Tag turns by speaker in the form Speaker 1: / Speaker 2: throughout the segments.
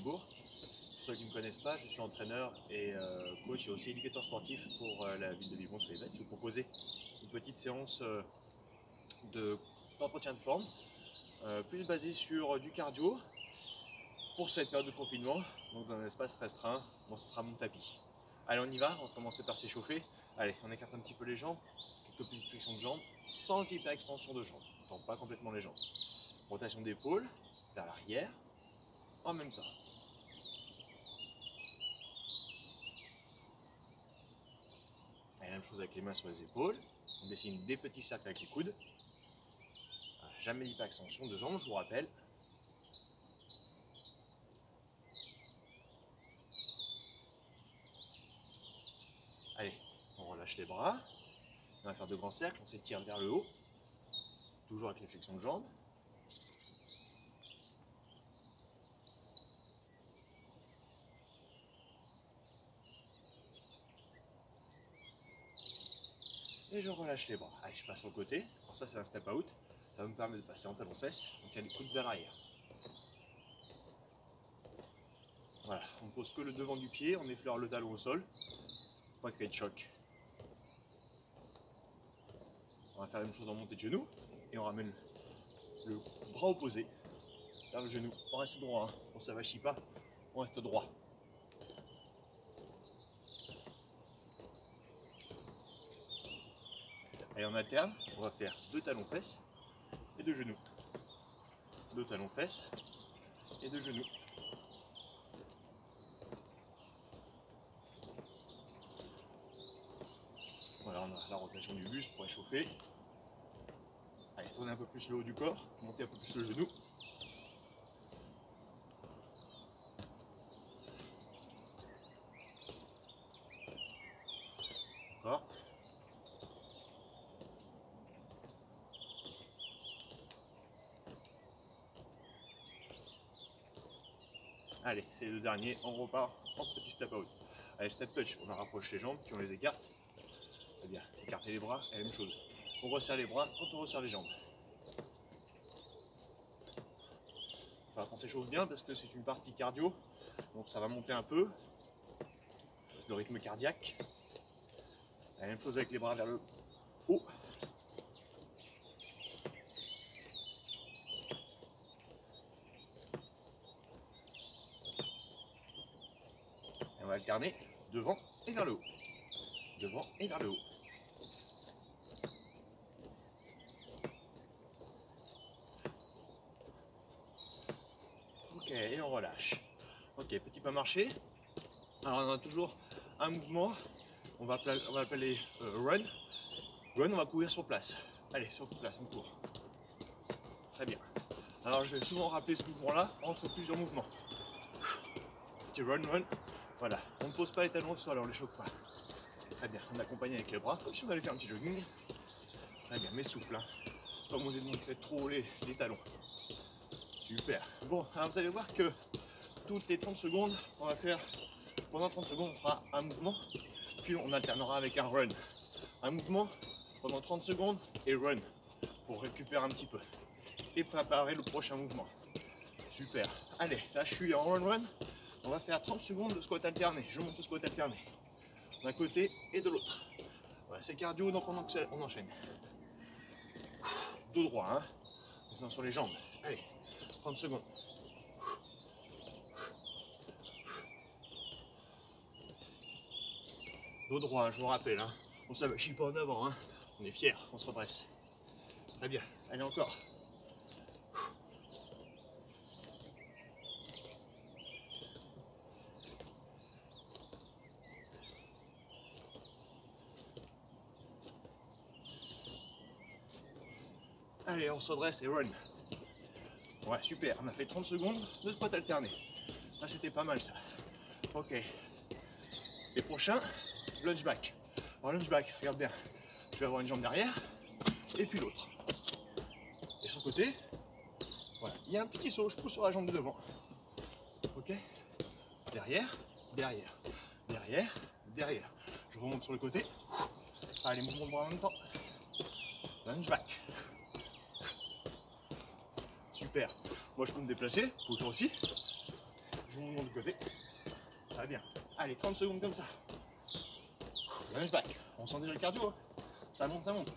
Speaker 1: Libourg. Pour ceux qui ne me connaissent pas, je suis entraîneur et coach et aussi éducateur sportif pour la ville de Vivron sur les Bêtes. Je vais vous proposer une petite séance d'entretien de forme, plus basée sur du cardio pour cette période de confinement, donc dans un espace restreint. Bon, ce sera mon tapis. Allez, on y va, on va commencer par s'échauffer. Allez, on écarte un petit peu les jambes, quelques petites flexions de jambes, sans hyper-extension de jambes. On ne tend pas complètement les jambes. Rotation d'épaule vers l'arrière, en même temps. Et la même chose avec les mains sur les épaules. On dessine des petits cercles avec les coudes. Jamais d'hyper-extension de jambes, je vous rappelle. Allez, on relâche les bras. On va faire de grands cercles, on s'étire vers le haut. Toujours avec les flexions de jambes. Et je relâche les bras. Allez, je passe sur le côté. Alors ça, c'est un step out. Ça me permet de passer en talon-fesse. On tient les coudes vers l'arrière. Voilà, on ne pose que le devant du pied, on effleure le talon au sol. Pas créer de choc. On va faire la même chose en montée de genou. Et on ramène le bras opposé vers le genou. On reste droit, hein. On ne s'avachit pas. On reste droit. Allez, en alterne, on va faire 2 talons-fesses et 2 genoux. 2 talons-fesses et 2 genoux. Voilà, on a la rotation du buste pour échauffer. Allez, tournez un peu plus le haut du corps, montez un peu plus le genou. Encore. Allez, c'est les 2 derniers, on repart en petit step out. Allez, step touch, on rapproche les jambes, puis on les écarte. C'est-à-dire écarter les bras, et la même chose. On resserre les bras quand on resserre les jambes. Enfin, on s'échauffe bien parce que c'est une partie cardio, donc ça va monter un peu le rythme cardiaque. La même chose avec les bras vers le haut. Et on va alterner devant et vers le haut. Devant et vers le haut. Ok, et on relâche. Ok, petit pas marché. Alors on a toujours un mouvement. On va appeler run. Run, on va courir sur place. Allez, sur place, on court. Très bien. Alors je vais souvent rappeler ce mouvement-là entre plusieurs mouvements. Petit run, run. Voilà, on ne pose pas les talons au sol, on ne les choque pas. Très bien, on accompagne avec les bras, comme si on allait faire un petit jogging. Très bien, mais souple, hein. Pas obligé de montrer trop les talons. Super. Bon, alors vous allez voir que toutes les 30 secondes, on va faire, pendant 30 secondes, on fera un mouvement, puis on alternera avec un run. Un mouvement pendant 30 secondes et run, pour récupérer un petit peu. Et préparer le prochain mouvement. Super. Allez, là je suis en run. On va faire 30 secondes de squat alterné. Je monte le squat alterné. D'un côté et de l'autre. Voilà, c'est cardio, donc on enchaîne. Dos droit, hein. Descend sur les jambes. Allez, 30 secondes. Dos droit, hein, je vous rappelle, hein. On s'avachit pas en avant, hein. On est fiers, on se redresse. Très bien. Allez, encore. Allez, on se redresse et run. Ouais, super, on a fait 30 secondes de squat alterné. Ça, c'était pas mal, ça. Ok. Les prochains, lunge back. Alors, lunge back, regarde bien. Je vais avoir une jambe derrière, et puis l'autre. Et sur le côté, voilà. Il y a un petit saut, je pousse sur la jambe de devant. Ok. Derrière, derrière, derrière, derrière. Je remonte sur le côté. Allez, mouvement de bras en même temps. Lunge back. Super. Moi, je peux me déplacer, vous faire aussi. je monte de côté. Ça va bien. Allez, 30 secondes comme ça. Lunge back. On sent déjà le cardio. Hein. Ça monte, ça monte.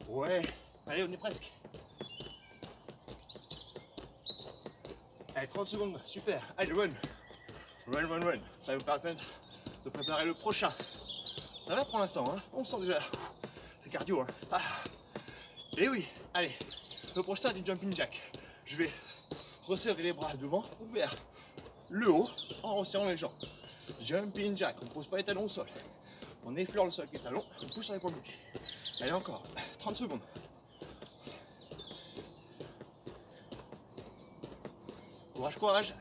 Speaker 1: Ouais, allez, on est presque. Allez, 30 secondes, super. Allez, run. Run, run, run. Ça va vous permettre de préparer le prochain. Ça va pour l'instant, hein. On sent déjà. C'est cardio, hein. Ah. Et oui, allez. Le prochain, c'est du jumping jack. Je vais resserrer les bras devant, ouvert le haut, en resserrant les jambes. Jumping jack, on ne pose pas les talons au sol. On effleure le sol avec les talons, on pousse sur les points de pied. Allez, encore. 30 secondes. Courage, courage.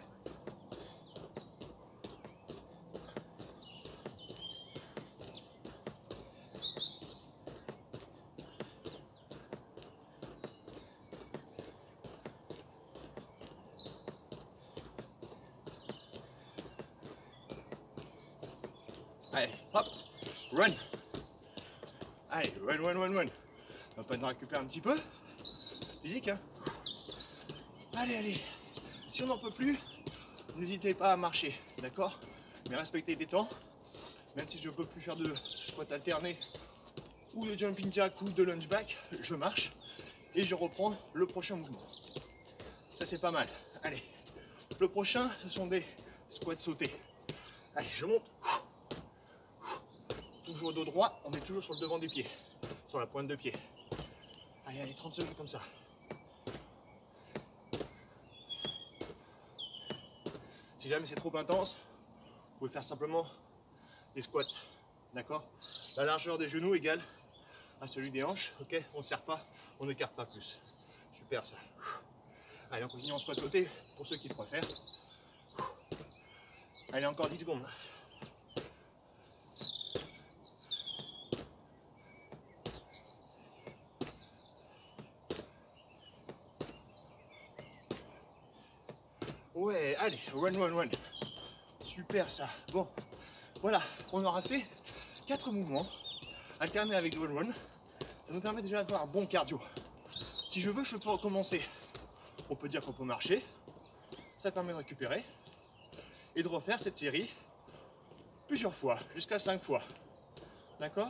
Speaker 1: Allez, hop, run. Allez, run, run, run, run. On va pas nous récupérer un petit peu. Physique, hein. Allez, allez. Si on n'en peut plus, n'hésitez pas à marcher, d'accord? Mais respectez les temps. Même si je ne peux plus faire de squat alterné ou de jumping jack ou de lunge back, je marche et je reprends le prochain mouvement. Ça, c'est pas mal. Allez, le prochain, ce sont des squats sautés. Allez, je monte. Toujours dos droit, on est toujours sur le devant des pieds, sur la pointe de pied. Allez, allez, 30 secondes comme ça. Si jamais c'est trop intense, vous pouvez faire simplement des squats, d'accord? La largeur des genoux égale à celui des hanches, ok? On ne serre pas, on n'écarte pas plus. Super ça. Allez, on continue en squat sauté pour ceux qui le préfèrent. Allez, encore 10 secondes. Ouais, allez, run, run, run. Super ça. Bon, voilà, on aura fait 4 mouvements alternés avec du run, run. Ça nous permet déjà d'avoir un bon cardio. Si je veux, je peux recommencer. On peut dire qu'on peut marcher. Ça permet de récupérer et de refaire cette série plusieurs fois, jusqu'à 5 fois. D'accord?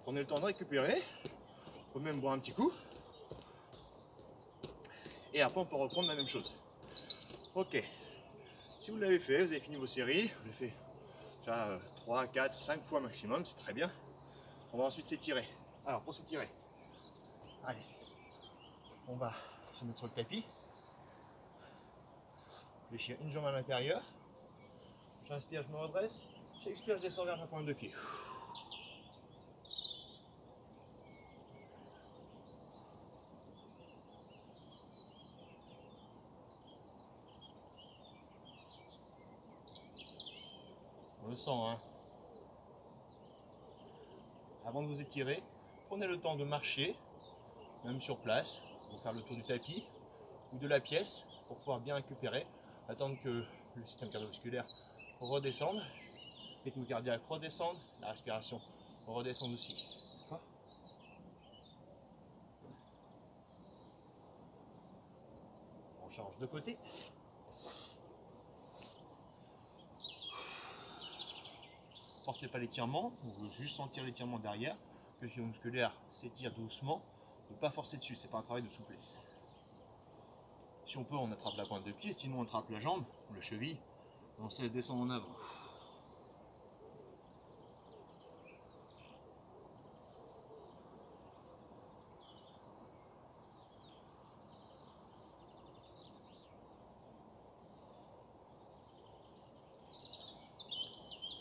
Speaker 1: Prenez le temps de récupérer. On peut même boire un petit coup. Et après, on peut reprendre la même chose. Ok. Si vous l'avez fait, vous avez fini vos séries. Vous l'avez fait déjà 3, 4, 5 fois maximum. C'est très bien. On va ensuite s'étirer. Alors, pour s'étirer, allez, on va se mettre sur le tapis. Fléchir une jambe à l'intérieur. J'inspire, je me redresse. J'expire, je descends vers la pointe de pied. On le sent, hein. Avant de vous étirer, prenez le temps de marcher, même sur place, pour faire le tour du tapis ou de la pièce, pour pouvoir bien récupérer, attendre que le système cardiovasculaire redescende, le rythme cardiaque redescende, la respiration redescende aussi. On change de côté. Forcez pas l'étirement, vous voulez juste sentir l'étirement derrière, que le fibre musculaire s'étire doucement, ne pas forcer dessus, c'est pas un travail de souplesse. Si on peut, on attrape la pointe de pied, sinon on attrape la jambe, ou la cheville, et on se laisse descendre en avant.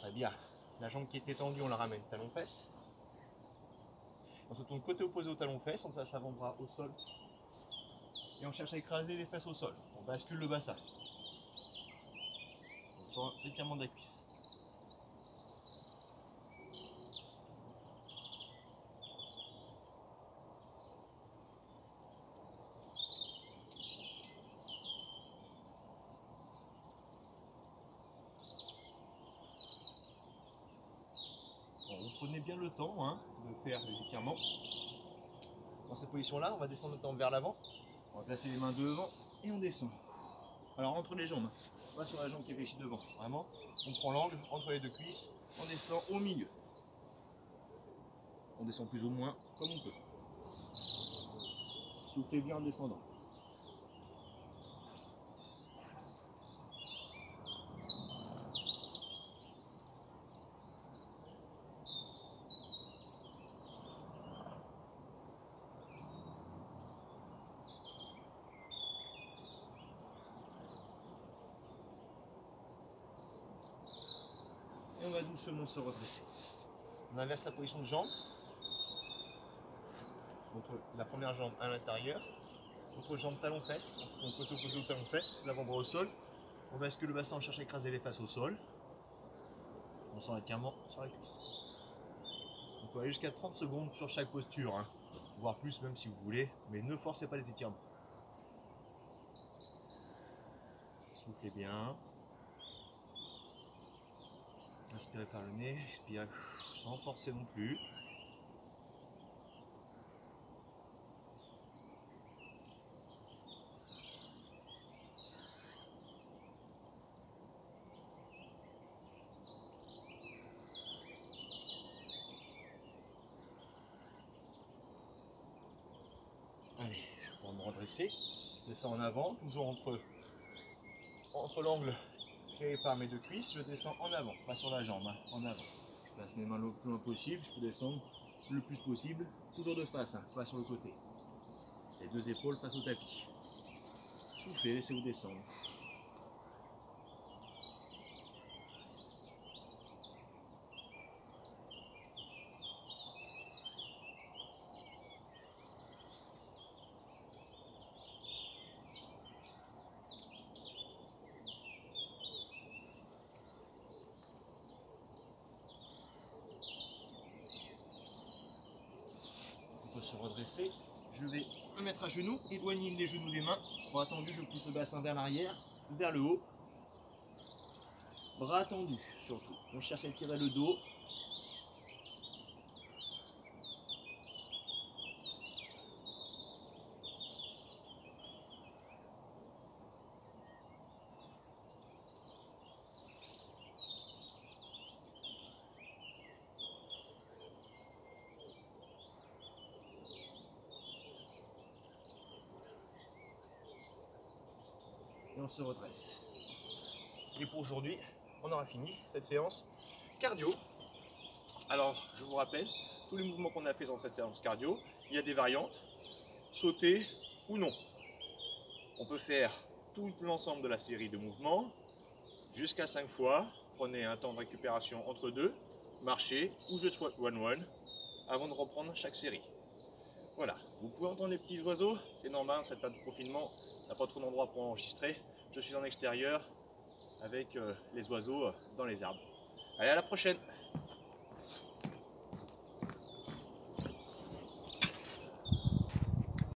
Speaker 1: Très bien. La jambe qui était tendue, on la ramène talon-fesse. On se tourne côté opposé au talon-fesse, on place l'avant-bras au sol. Et on cherche à écraser les fesses au sol. On bascule le bassin. On sent l'étirement de la cuisse. prenez bien le temps hein, de faire les étirements. Dans cette position-là, on va descendre maintenant vers l'avant. On va placer les mains devant et on descend. Alors entre les jambes, pas sur la jambe qui réfléchit devant. Vraiment, on prend l'angle entre les deux cuisses, on descend au milieu. On descend plus ou moins comme on peut. Soufflez bien en descendant. Et on va doucement se redresser. On inverse la position de jambe. Entre la première jambe à l'intérieur. Autre jambe talon-fesse. On peut opposer au talon-fesse, l'avant-bras au sol. On bascule le bassin, on cherche à écraser les fesses au sol. On sent l'étirement sur la cuisse. On peut aller jusqu'à 30 secondes sur chaque posture, hein. Voire plus même si vous voulez, mais ne forcez pas les étirements. Soufflez bien. Inspirez par le nez, expirez sans forcer non plus. Allez, je vais me redresser. Je descends en avant, toujours entre l'angle créé par mes deux cuisses. Je descends en avant, pas sur la jambe, hein, en avant. Je place mes mains le plus loin possible, je peux descendre le plus possible, toujours de face, hein, pas sur le côté. Les deux épaules face au tapis. Soufflez, laissez-vous descendre. On peut se redresser. Je vais me mettre à genoux, éloigner les genoux des mains. Bras tendus, je pousse le bassin vers l'arrière, vers le haut. Bras tendus surtout. On cherche à étirer le dos. Et on se redresse. Et pour aujourd'hui, on aura fini cette séance cardio. Alors, je vous rappelle, tous les mouvements qu'on a fait dans cette séance cardio, il y a des variantes, sauter ou non. On peut faire tout l'ensemble de la série de mouvements, jusqu'à 5 fois. Prenez un temps de récupération entre deux, marchez ou je squat one-one, avant de reprendre chaque série. Voilà, vous pouvez entendre les petits oiseaux, c'est normal, cette période de confinement, on n'a pas trop d'endroits pour enregistrer. Je suis en extérieur avec les oiseaux dans les arbres. Allez, à la prochaine!